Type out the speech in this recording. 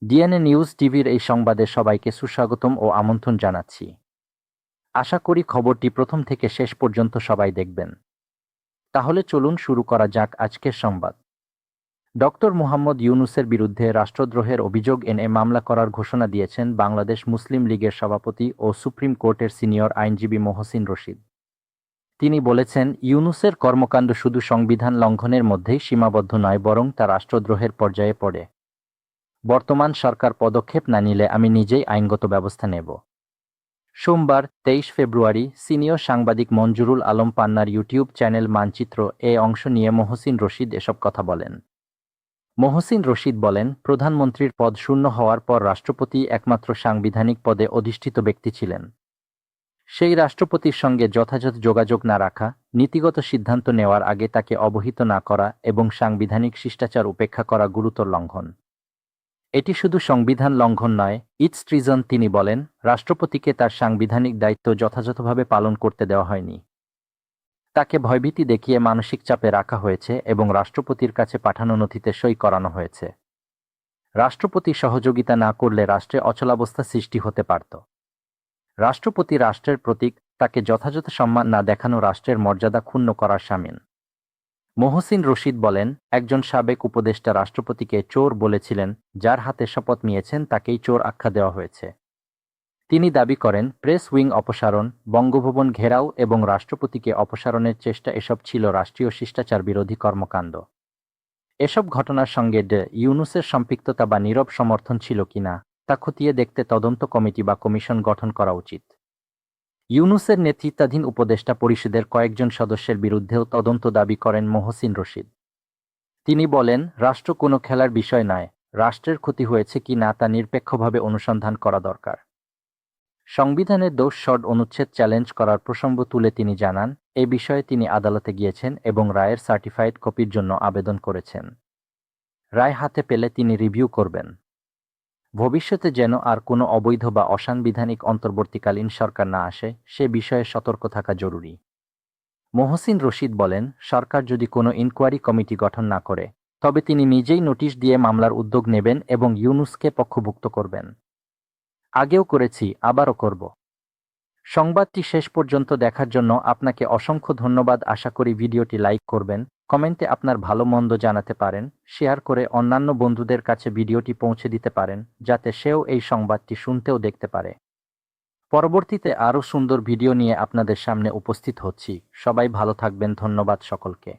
DNA news টিভির এই সংবাদে সবাইকে সুস্বাগতম ও আমন্ত্রণ জানাচ্ছি। আশা করি খবরটি প্রথম থেকে শেষ পর্যন্ত সবাই দেখবেন। তাহলে চলুন শুরু করা যাক আজকের সংবাদ। ডক্টর মুহাম্মদ ইউনূসের বিরুদ্ধে রাষ্ট্রদ্রোহের অভিযোগ এনে মামলা করার ঘোষণা দিয়েছেন বাংলাদেশ মুসলিম লীগের সভাপতি ও সুপ্রিম কোর্টের সিনিয়র আইনজীবী মহসিন রশিদ। তিনি বলেছেন, ইউনূসের কর্মকাণ্ড শুধু সংবিধান লঙ্ঘনের মধ্যেই সীমাবদ্ধ নয়, বরং তা রাষ্ট্রদ্রোহের পর্যায়ে পড়ে। বর্তমান সরকার পদক্ষেপ না নিলে আমি নিজেই আইনগত ব্যবস্থা নেব। সোমবার ২৩ ফেব্রুয়ারি সিনিয়র সাংবাদিক মঞ্জুরুল আলম পান্নার ইউটিউব চ্যানেল মানচিত্র এ অংশ নিয়ে মহসিন রশিদ এসব কথা বলেন। মহসিন রশিদ বলেন, প্রধানমন্ত্রীর পদ শূন্য হওয়ার পর রাষ্ট্রপতি একমাত্র সাংবিধানিক পদে অধিষ্ঠিত ব্যক্তি ছিলেন। সেই রাষ্ট্রপতির সঙ্গে যথাযথ যোগাযোগ না রাখা, নীতিগত সিদ্ধান্ত নেওয়ার আগে তাকে অবহিত না করা এবং সাংবিধানিক শিষ্টাচার উপেক্ষা করা গুরুতর লঙ্ঘন। এটি শুধু সংবিধান লঙ্ঘন নয়, ইটস ট্রিজন। তিনি বলেন, রাষ্ট্রপতিকে তার সাংবিধানিক দায়িত্ব যথাযথভাবে পালন করতে দেওয়া হয়নি। তাকে ভয়ভীতি দেখিয়ে মানসিক চাপে রাখা হয়েছে এবং রাষ্ট্রপতির কাছে পাঠানো নথিতে সই করানো হয়েছে। রাষ্ট্রপতি সহযোগিতা না করলে রাষ্ট্রে অচলাবস্থা সৃষ্টি হতে পারত। রাষ্ট্রপতি রাষ্ট্রের প্রতীক, তাকে যথাযথ সম্মান না দেখানো রাষ্ট্রের মর্যাদা ক্ষুণ্ণ করার শামিল। মহসিন রশিদ বলেন, একজন সাবেক উপদেষ্টা রাষ্ট্রপতিকে চোর বলেছিলেন, যার হাতে শপথ নিয়েছেন তাকেই চোর আখ্যা দেওয়া হয়েছে। তিনি দাবি করেন, প্রেস উইং অপসারণ, বঙ্গভবন ঘেরাও এবং রাষ্ট্রপতিকে অপসারণের চেষ্টা এসব ছিল রাষ্ট্রীয় শিষ্টাচার বিরোধী কর্মকাণ্ড। এসব ঘটনার সঙ্গে ইউনূসের সম্পৃক্ততা বা নীরব সমর্থন ছিল কিনা তা খতিয়ে দেখতে তদন্ত কমিটি বা কমিশন গঠন করা উচিত। ইউনূসের নেতৃত্বাধীন উপদেষ্টা পরিষদের কয়েকজন সদস্যের বিরুদ্ধেও তদন্ত দাবি করেন মহসিন রশিদ। তিনি বলেন, রাষ্ট্র কোনো খেলার বিষয় নয়, রাষ্ট্রের ক্ষতি হয়েছে কি না তা নিরপেক্ষভাবে অনুসন্ধান করা দরকার। সংবিধানের ২০ অনুচ্ছেদ চ্যালেঞ্জ করার প্রসঙ্গ তুলে তিনি জানান, এ বিষয়ে তিনি আদালতে গিয়েছেন এবং রায়ের সার্টিফাইড কপির জন্য আবেদন করেছেন। রায় হাতে পেলে তিনি রিভিউ করবেন। ভবিষ্যতে যেন আর কোনো অবৈধ বা অসাংবিধানিক অন্তর্বর্তীকালীন সরকার না আসে, সে বিষয়ে সতর্ক থাকা জরুরি। মহসিন রশিদ বলেন, সরকার যদি কোনো ইনকোয়ারি কমিটি গঠন না করে, তবে তিনি নিজেই নোটিশ দিয়ে মামলার উদ্যোগ নেবেন এবং ইউনূসকে পক্ষভুক্ত করবেন। আগেও করেছি, আবারও করব। সংবাদটি শেষ পর্যন্ত দেখার জন্য আপনাকে অসংখ্য ধন্যবাদ। আশা করি ভিডিওটি লাইক করবেন, কমেন্টে আপনার ভালো মন্দ জানাতে পারেন, শেয়ার করে অন্যান্য বন্ধুদের কাছে ভিডিওটি পৌঁছে দিতে পারেন, যাতে সেও এই সংবাদটি শুনতেও দেখতে পারে। পরবর্তীতে আরও সুন্দর ভিডিও নিয়ে আপনাদের সামনে উপস্থিত হচ্ছি। সবাই ভালো থাকবেন। ধন্যবাদ সকলকে।